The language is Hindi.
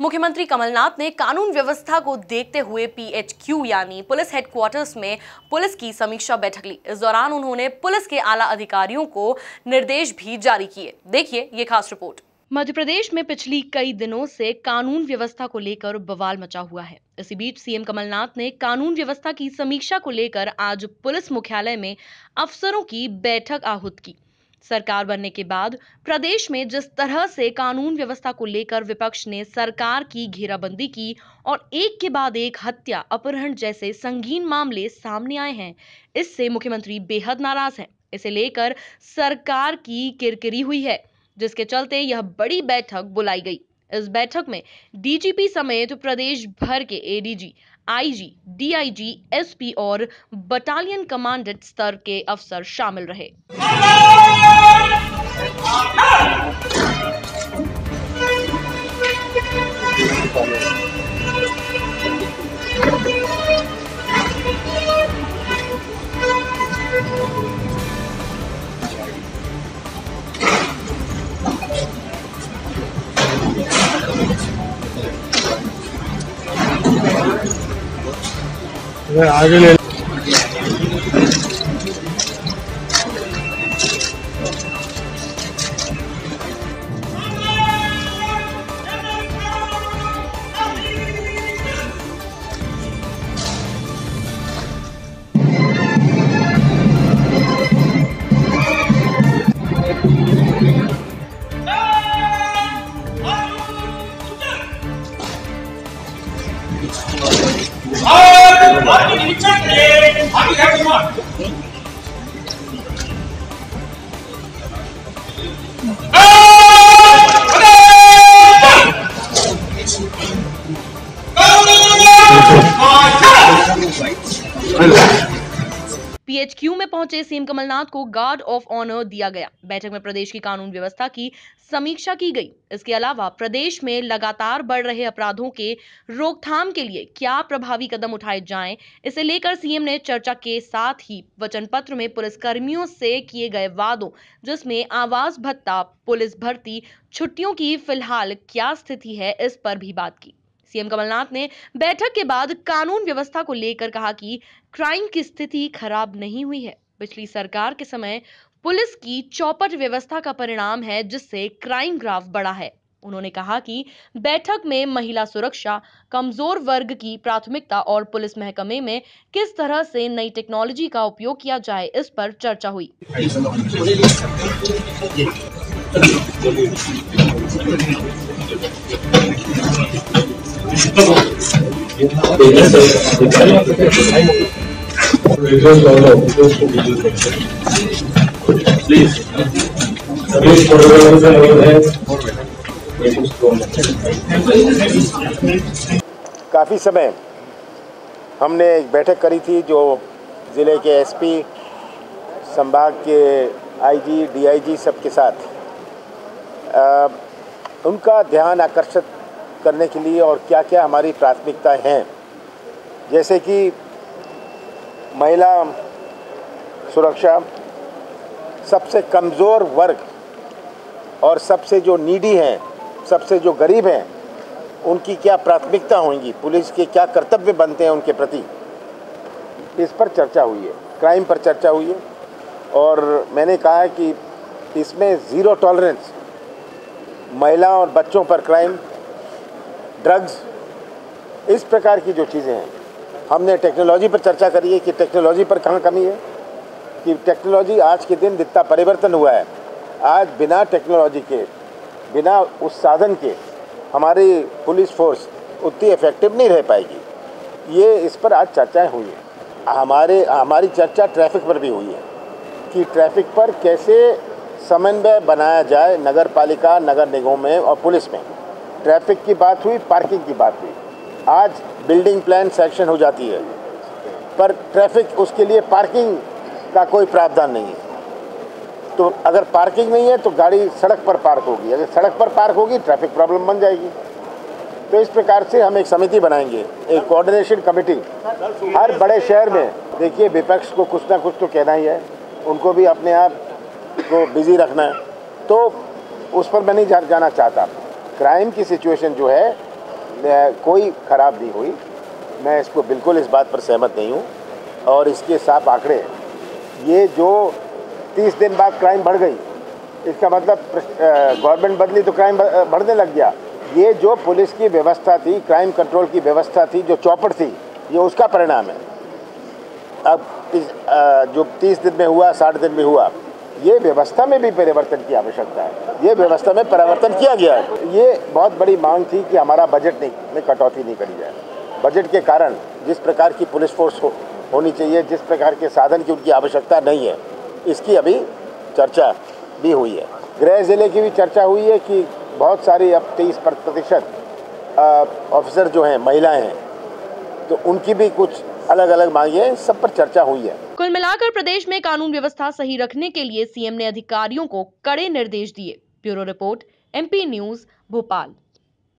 मुख्यमंत्री कमलनाथ ने कानून व्यवस्था को देखते हुए PHQ यानी पुलिस हेडक्वार्टर्स में पुलिस की समीक्षा बैठक ली। इस दौरान उन्होंने पुलिस के आला अधिकारियों को निर्देश भी जारी किए। देखिए ये खास रिपोर्ट। मध्य प्रदेश में पिछली कई दिनों से कानून व्यवस्था को लेकर बवाल मचा हुआ है। इसी बीच सीएम कमलनाथ ने कानून व्यवस्था की समीक्षा को लेकर आज पुलिस मुख्यालय में अफसरों की बैठक आहूत की। सरकार बनने के बाद प्रदेश में जिस तरह से कानून व्यवस्था को लेकर विपक्ष ने सरकार की घेराबंदी की और एक के बाद एक हत्या, अपहरण जैसे संगीन मामले सामने आए हैं, इससे मुख्यमंत्री बेहद नाराज हैं। इसे लेकर सरकार की किरकिरी हुई है, जिसके चलते यह बड़ी बैठक बुलाई गई। इस बैठक में डीजीपी समेत प्रदेश भर के एडीजी, आईजी, डीआईजी, एसपी और बटालियन कमांडेंट स्तर के अफसर शामिल रहे। आगे ले PHQ में पहुंचे सीएम कमलनाथ को गार्ड ऑफ ऑनर दिया गया। बैठक में प्रदेश की कानून व्यवस्था की समीक्षा की गई। इसके अलावा प्रदेश में लगातार बढ़ रहे अपराधों के रोकथाम के लिए क्या प्रभावी कदम उठाए जाएं, इसे लेकर सीएम ने चर्चा के साथ ही वचन पत्र में पुलिस कर्मियों से किए गए वादों, जिसमें आवास भत्ता, पुलिस भर्ती, छुट्टियों की फिलहाल क्या स्थिति है, इस पर भी बात की। सीएम कमलनाथ ने बैठक के बाद कानून व्यवस्था को लेकर कहा कि क्राइम की स्थिति खराब नहीं हुई है। पिछली सरकार के समय पुलिस की चौपट व्यवस्था का परिणाम है, जिससे क्राइम ग्राफ बढ़ा है। उन्होंने कहा कि बैठक में महिला सुरक्षा, कमजोर वर्ग की प्राथमिकता और पुलिस महकमे में किस तरह से नई टेक्नोलॉजी का उपयोग किया जाए, इस पर चर्चा हुई। काफ़ी समय हमने एक बैठक करी थी जो ज़िले के एसपी, संभाग के आईजी, डीआईजी सबके साथ उनका ध्यान आकर्षित करने के लिए और क्या क्या हमारी प्राथमिकताएं हैं, जैसे कि महिला सुरक्षा, सबसे कमज़ोर वर्ग और सबसे जो नीडी हैं, सबसे जो गरीब हैं, उनकी क्या प्राथमिकता होंगी, पुलिस के क्या कर्तव्य बनते हैं उनके प्रति, इस पर चर्चा हुई है। क्राइम पर चर्चा हुई है और मैंने कहा है कि इसमें ज़ीरो टॉलरेंस, महिला और बच्चों पर क्राइम, ड्रग्स, इस प्रकार की जो चीज़ें हैं। हमने टेक्नोलॉजी पर चर्चा करी है कि टेक्नोलॉजी पर कहाँ कमी है, कि टेक्नोलॉजी आज के दिन जितना परिवर्तन हुआ है, आज बिना टेक्नोलॉजी के, बिना उस साधन के हमारी पुलिस फोर्स उतनी इफेक्टिव नहीं रह पाएगी। ये इस पर आज चर्चाएं हुई है। हमारी चर्चा ट्रैफिक पर भी हुई है कि ट्रैफिक पर कैसे समन्वय बनाया जाए नगर पालिका, नगर निगमों में और पुलिस में। ट्रैफिक की बात हुई, पार्किंग की बात हुई। आज बिल्डिंग प्लान सैंक्शन हो जाती है, पर ट्रैफिक उसके लिए पार्किंग का कोई प्रावधान नहीं है। तो अगर पार्किंग नहीं है तो गाड़ी सड़क पर पार्क होगी, अगर सड़क पर पार्क होगी ट्रैफिक प्रॉब्लम बन जाएगी। तो इस प्रकार से हम एक समिति बनाएंगे, एक कोऑर्डिनेशन कमेटी हर बड़े शहर में। देखिए, विपक्ष को कुछ ना कुछ तो कहना ही है, उनको भी अपने आप को बिजी रखना है, तो उस पर मैं नहीं जाना चाहता। क्राइम की सिचुएशन जो है कोई खराब नहीं हुई। मैं इसको बिल्कुल इस बात पर सहमत नहीं हूँ। और इसके साफ आंकड़े, ये जो 30 दिन बाद क्राइम बढ़ गई, इसका मतलब गवर्नमेंट बदली तो क्राइम बढ़ने लग गया। ये जो पुलिस की व्यवस्था थी, क्राइम कंट्रोल की व्यवस्था थी, जो चौपट थी, ये उसका परिणाम है। अब जो 30 दिन में हुआ, 60 दिन में हुआ, ये व्यवस्था में भी परिवर्तन की आवश्यकता है। ये व्यवस्था में परिवर्तन किया गया है। ये बहुत बड़ी मांग थी कि हमारा बजट में कटौती नहीं करी जाए। बजट के कारण जिस प्रकार की पुलिस फोर्स होनी चाहिए, जिस प्रकार के साधन की उनकी आवश्यकता नहीं है, इसकी अभी चर्चा भी हुई है। गृह जिले की भी चर्चा हुई है कि बहुत सारी अब 30% ऑफिसर जो हैं महिलाएं हैं, तो उनकी भी कुछ अलग अलग मांगे हैं। सब पर चर्चा हुई है। कुल मिलाकर प्रदेश में कानून व्यवस्था सही रखने के लिए सीएम ने अधिकारियों को कड़े निर्देश दिए। Bureau report, MP news, Bhopal.